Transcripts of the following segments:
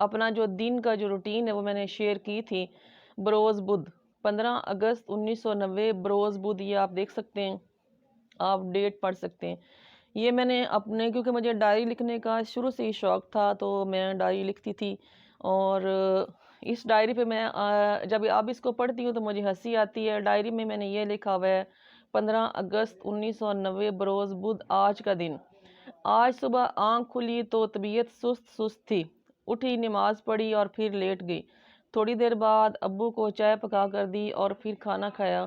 اپنا جو دن کا جو روٹین ہے وہ میں نے شیئر کی تھی بروز بدھ 15 اگست 1990 بروز بدھ، یہ آپ دیکھ سکتے ہیں، آپ ڈیٹ پڑھ سکتے ہیں۔ یہ میں نے اپنے، کیونکہ مجھے ڈائری لکھنے کا شروع سے ہی شوق تھا تو میں ڈائری لکھتی تھی، اور اس ڈائری پہ میں جب اب اس کو پڑھتی ہوں تو مجھے ہنسی آتی ہے۔ ڈائری میں نے یہ لکھا ہوا ہے 15 اگست 1990 بروز بدھ، آج کا دن۔ آج صبح آنکھ کھلی تو طبیعت سست سست تھی، اٹھی، نماز پڑھی اور پھر لیٹ گئی۔ تھوڑی دیر بعد ابو کو چائے پکا کر دی اور پھر کھانا کھایا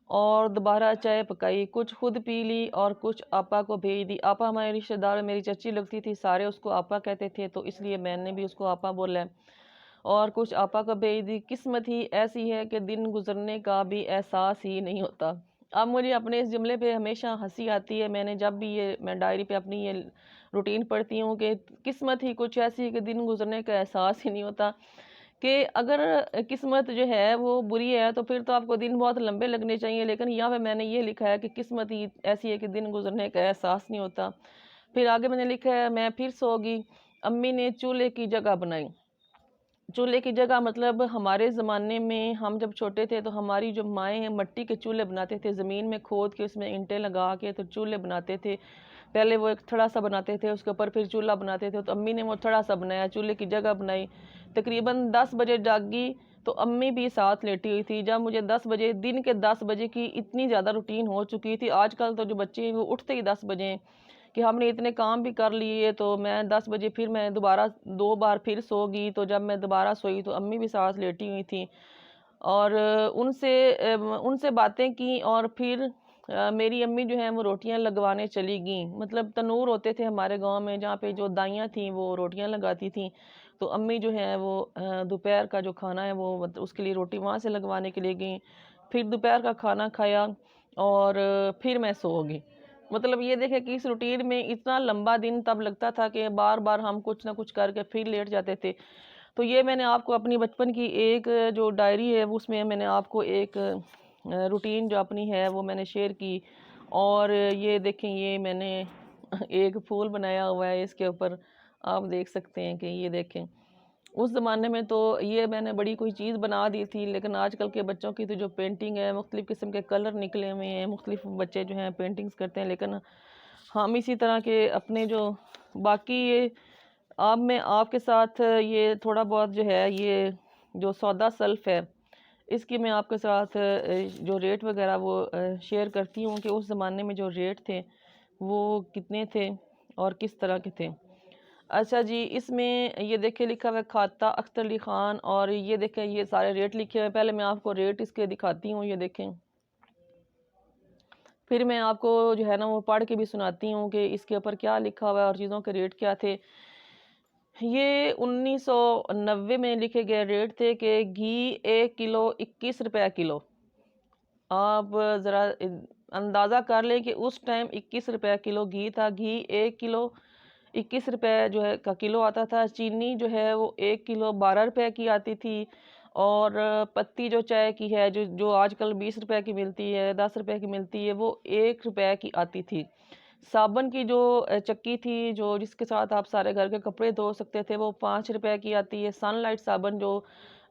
اور دوبارہ چائے پکائی، کچھ خود پی لی اور کچھ آپا کو بھیج دی۔ آپا ہمارے رشتہ دار، میری چچی لگتی تھی، سارے اس کو آپا کہتے تھے تو اس لیے میں نے بھی اس کو آپا بولا ہے، اور کچھ آپا کو بھیج دی۔ قسمت ہی ایسی ہے کہ دن گزرنے کا بھی احساس ہی نہیں ہوتا۔ اب مجھے اپنے اس جملے پہ ہمیشہ ہنسی آتی ہے، میں نے جب بھی میں ڈائری پہ اپنی یہ روٹین پڑھتی ہوں کہ قسمت ہی کچھ ایسی ہے کہ دن گزرنے کا احساس ہی نہیں ہوتا، کہ اگر قسمت جو ہے وہ بری ہے تو پھر تو آپ کو دن بہت لمبے لگنے چاہیے، لیکن یہاں پہ میں نے یہ لکھا ہے کہ قسمت ہی ایسی ہے کہ دن گزرنے کا احساس نہیں ہوتا۔ پھر آگے میں نے لکھا ہے میں پھر سو گئی، امی نے چولہے کی جگہ بنائی۔ چولہے کی جگہ مطلب ہمارے زمانے میں ہم جب چھوٹے تھے تو ہماری جو مائیں ہیں مٹی کے چولہے بناتے تھے، زمین میں کھود کے اس میں اینٹیں لگا کے تو چولہے بناتے تھے۔ پہلے وہ ایک تھڑا سا بناتے تھے، اس کے اوپر پھر چولہا بناتے تھے، تو امی نے وہ تھڑا سا بنایا، چولہے کی جگہ بنائی۔ تقریباً 10 بجے جاگی تو امی بھی ساتھ لیٹی ہوئی تھی۔ جب مجھے 10 بجے، دن کے 10 بجے کی اتنی زیادہ روٹین ہو چکی تھی، آج کل تو جو بچے ہیں وہ اٹھتے ہی 10 بجے ہیں، کہ ہم نے اتنے کام بھی کر لیے، تو میں 10 بجے پھر میں دوبارہ 2 بار پھر سو گئی، تو جب میں دوبارہ سوئی تو امی بھی ساتھ لیٹی ہوئی تھیں، اور ان سے باتیں کی، اور پھر میری امی جو ہیں وہ روٹیاں لگوانے چلی گئیں۔ مطلب تنور ہوتے تھے ہمارے گاؤں میں جہاں پہ جو دائیاں تھیں وہ روٹیاں لگاتی تھیں، تو امی جو ہیں وہ دوپہر کا جو کھانا ہے وہ اس کے لیے روٹی وہاں سے لگوانے کے لیے گئیں۔ پھر دوپہر کا کھانا کھایا اور پھر میں سو گئی۔ مطلب یہ دیکھیں کہ اس روٹین میں اتنا لمبا دن تب لگتا تھا کہ بار بار ہم کچھ نہ کچھ کر کے پھر لیٹ جاتے تھے۔ تو یہ میں نے آپ کو اپنی بچپن کی ایک جو ڈائری ہے اس میں نے آپ کو ایک روٹین جو اپنی ہے وہ میں نے شیئر کی، اور یہ دیکھیں یہ میں نے ایک پھول بنایا ہوا ہے، اس کے اوپر آپ دیکھ سکتے ہیں کہ یہ دیکھیں اس زمانے میں تو یہ میں نے بڑی کوئی چیز بنا دی تھی، لیکن آج کل کے بچوں کی تو جو پینٹنگ ہے مختلف قسم کے کلر نکلے ہوئے ہیں، مختلف بچے جو ہیں پینٹنگز کرتے ہیں، لیکن ہم اسی طرح کے اپنے جو باقی اب میں آپ کے ساتھ یہ تھوڑا بہت جو ہے یہ جو سودا سلف ہے اس کی میں آپ کے ساتھ جو ریٹ وغیرہ وہ شیئر کرتی ہوں کہ اس زمانے میں جو ریٹ تھے وہ کتنے تھے اور کس طرح کے تھے۔ اچھا جی، اس میں یہ دیکھیں لکھا ہوا ہے کھاتا اختر علی خان، اور یہ دیکھیں یہ سارے ریٹ لکھے ہوئے، پہلے میں آپ کو ریٹ اس کے دکھاتی ہوں، یہ دیکھیں، پھر میں آپ کو جو ہے نا وہ پڑھ کے بھی سناتی ہوں کہ اس کے اوپر کیا لکھا ہوا ہے اور چیزوں کے ریٹ کیا تھے۔ یہ 1990 میں لکھے گئے ریٹ تھے کہ گھی 1 کلو 21 روپے کلو۔ آپ ذرا اندازہ کر لیں کہ اس ٹائم 21 روپے کلو گھی تھا، گھی 1 کلو 21 روپے جو ہے کا کلو آتا تھا، چینی جو ہے وہ 1 کلو 12 روپے کی آتی تھی، اور پتی جو چائے کی ہے جو آج کل 20 روپے کی ملتی ہے، 10 روپے کی ملتی ہے، وہ 1 روپے کی آتی تھی۔ صابن کی جو چکی تھی جو جس کے ساتھ آپ سارے گھر کے کپڑے دھو سکتے تھے وہ 5 روپے کی آتی ہے۔ سن لائٹ صابن جو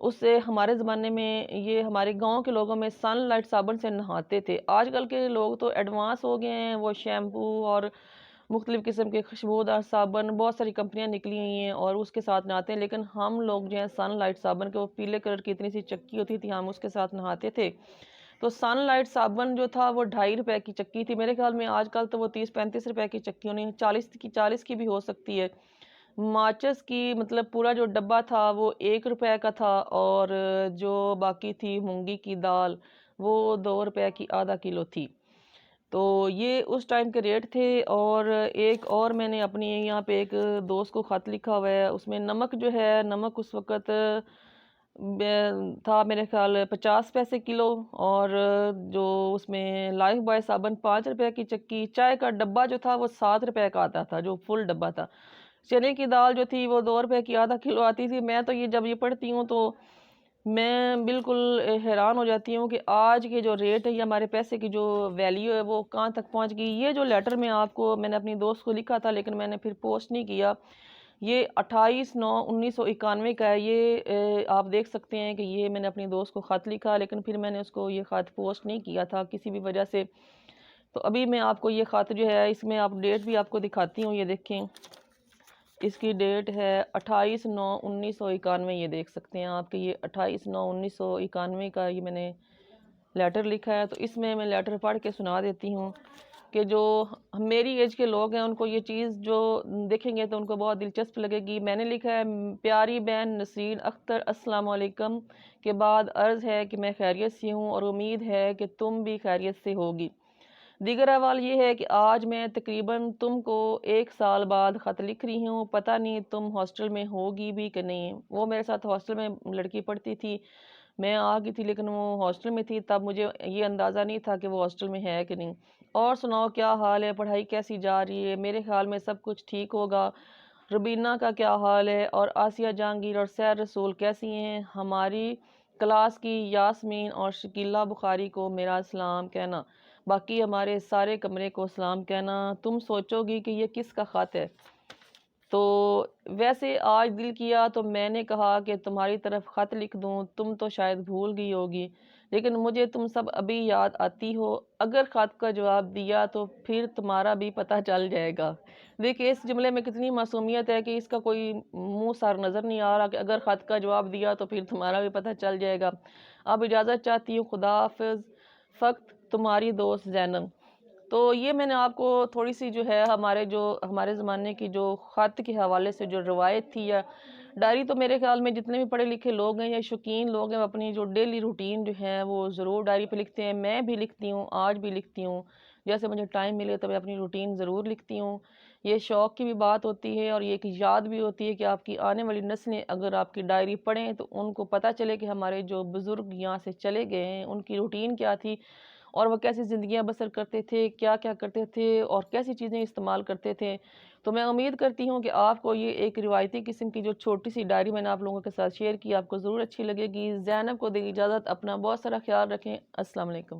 اس سے ہمارے زمانے میں یہ ہمارے گاؤں کے لوگوں میں سن لائٹ صابن سے نہاتے تھے، آج کل کے لوگ تو ایڈوانس ہو گئے ہیں، وہ شیمپو اور مختلف قسم کے خوشبودار صابن بہت ساری کمپنیاں نکلی ہوئی ہیں اور اس کے ساتھ نہاتے ہیں، لیکن ہم لوگ جو ہیں سن لائٹ صابن کے وہ پیلے کلر کی اتنی سی چکی ہوتی تھی، ہم اس کے ساتھ نہاتے تھے۔ تو سن لائٹ صابن جو تھا وہ 2.5 روپے کی چکی تھی، میرے خیال میں آج کل تو وہ 30-35 روپے کی چکی ہونی، 40 کی بھی ہو سکتی ہے۔ ماچس کی مطلب پورا جو ڈبہ تھا وہ 1 روپے کا تھا، اور جو باقی تھی مونگی کی دال وہ 2 روپے کی آدھا کلو تھی۔ تو یہ اس ٹائم کے ریٹ تھے۔ اور ایک اور میں نے اپنی یہاں پہ ایک دوست کو خط لکھا ہوا ہے، اس میں نمک جو ہے، نمک اس وقت تھا میرے خیال 50 پیسے کلو، اور جو اس میں لائف بوائے صابن 5 روپے کی چکی، چائے کا ڈبہ جو تھا وہ 7 روپے کا آتا تھا جو فل ڈبہ تھا، چنے کی دال جو تھی وہ 2 روپے کی آدھا کلو آتی تھی۔ میں تو یہ جب یہ پڑھتی ہوں تو میں بالکل حیران ہو جاتی ہوں کہ آج کے جو ریٹ ہے یا ہمارے پیسے کی جو ویلیو ہے وہ کہاں تک پہنچ گئی۔ یہ جو لیٹر میں آپ کو میں نے اپنی دوست کو لکھا تھا لیکن میں نے پھر پوسٹ نہیں کیا، یہ 28/9/1991 کا ہے۔ یہ آپ دیکھ سکتے ہیں کہ یہ میں نے اپنی دوست کو خط لکھا، لیکن پھر میں نے اس کو یہ خط پوسٹ نہیں کیا تھا کسی بھی وجہ سے۔ تو ابھی میں آپ کو یہ خط جو ہے، اس میں آپ ڈیٹ بھی آپ کو دکھاتی ہوں، یہ دیکھیں اس کی ڈیٹ ہے 28/9/1991۔ یہ دیکھ سکتے ہیں آپ کہ یہ 28/9/1991 کا یہ میں نے لیٹر لکھا ہے۔ تو اس میں لیٹر پڑھ کے سنا دیتی ہوں کہ جو میری ایج کے لوگ ہیں ان کو یہ چیز جو دیکھیں گے تو ان کو بہت دلچسپ لگے گی۔ میں نے لکھا ہے: پیاری بہن نسرین اختر، السلام علیکم کے بعد عرض ہے کہ میں خیریت سے ہوں اور امید ہے کہ تم بھی خیریت سے ہوگی۔ دیگر احوال یہ ہے کہ آج میں تقریباً تم کو 1 سال بعد خط لکھ رہی ہوں۔ پتہ نہیں تم ہاسٹل میں ہوگی بھی کہ نہیں۔ وہ میرے ساتھ ہاسٹل میں لڑکی پڑھتی تھی، میں آ گئی تھی لیکن وہ ہاسٹل میں تھی، تب مجھے یہ اندازہ نہیں تھا کہ وہ ہاسٹل میں ہے کہ نہیں۔ اور سناؤ کیا حال ہے، پڑھائی کیسی جا رہی ہے؟ میرے خیال میں سب کچھ ٹھیک ہوگا۔ ربینہ کا کیا حال ہے؟ اور آسیہ جہانگیر اور سیر رسول کیسی ہیں؟ ہماری کلاس کی یاسمین اور شکیلہ بخاری کو میرا سلام کہنا، باقی ہمارے سارے کمرے کو سلام کہنا۔ تم سوچو گی کہ یہ کس کا خط ہے؟ تو ویسے آج دل کیا تو میں نے کہا کہ تمہاری طرف خط لکھ دوں، تم تو شاید بھول گئی ہوگی، لیکن مجھے تم سب ابھی یاد آتی ہو۔ اگر خط کا جواب دیا تو پھر تمہارا بھی پتہ چل جائے گا۔ دیکھیں اس جملے میں کتنی معصومیت ہے کہ اس کا کوئی منہ سر نظر نہیں آ رہا کہ اگر خط کا جواب دیا تو پھر تمہارا بھی پتہ چل جائے گا۔ اب اجازت چاہتی ہوں، خدا حافظ، فقط تمہاری دوست زینب۔ تو یہ میں نے آپ کو تھوڑی سی جو ہے ہمارے زمانے کی جو خط کے حوالے سے جو روایت تھی یا ڈائری، تو میرے خیال میں جتنے بھی پڑھے لکھے لوگ ہیں یا شوقین لوگ ہیں اپنی جو ڈیلی روٹین جو ہے وہ ضرور ڈائری پہ لکھتے ہیں۔ میں بھی لکھتی ہوں، آج بھی لکھتی ہوں، جیسے مجھے ٹائم ملے تو میں اپنی روٹین ضرور لکھتی ہوں۔ یہ شوق کی بھی بات ہوتی ہے اور یہ ایک یاد بھی ہوتی ہے کہ آپ کی آنے والی نسلیں اگر آپ کی ڈائری پڑھیں تو ان کو پتہ چلے کہ ہمارے جو بزرگ یہاں سے چلے گئے ہیں ان کی روٹین کیا تھی اور وہ کیسی زندگیاں بسر کرتے تھے، کیا کیا کرتے تھے اور کیسی چیزیں استعمال کرتے تھے۔ تو میں امید کرتی ہوں کہ آپ کو یہ ایک روایتی قسم کی جو چھوٹی سی ڈائری میں نے آپ لوگوں کے ساتھ شیئر کی آپ کو ضرور اچھی لگے گی۔ زینب کو دے اجازت، اپنا بہت سارا خیال رکھیں۔ السلام علیکم۔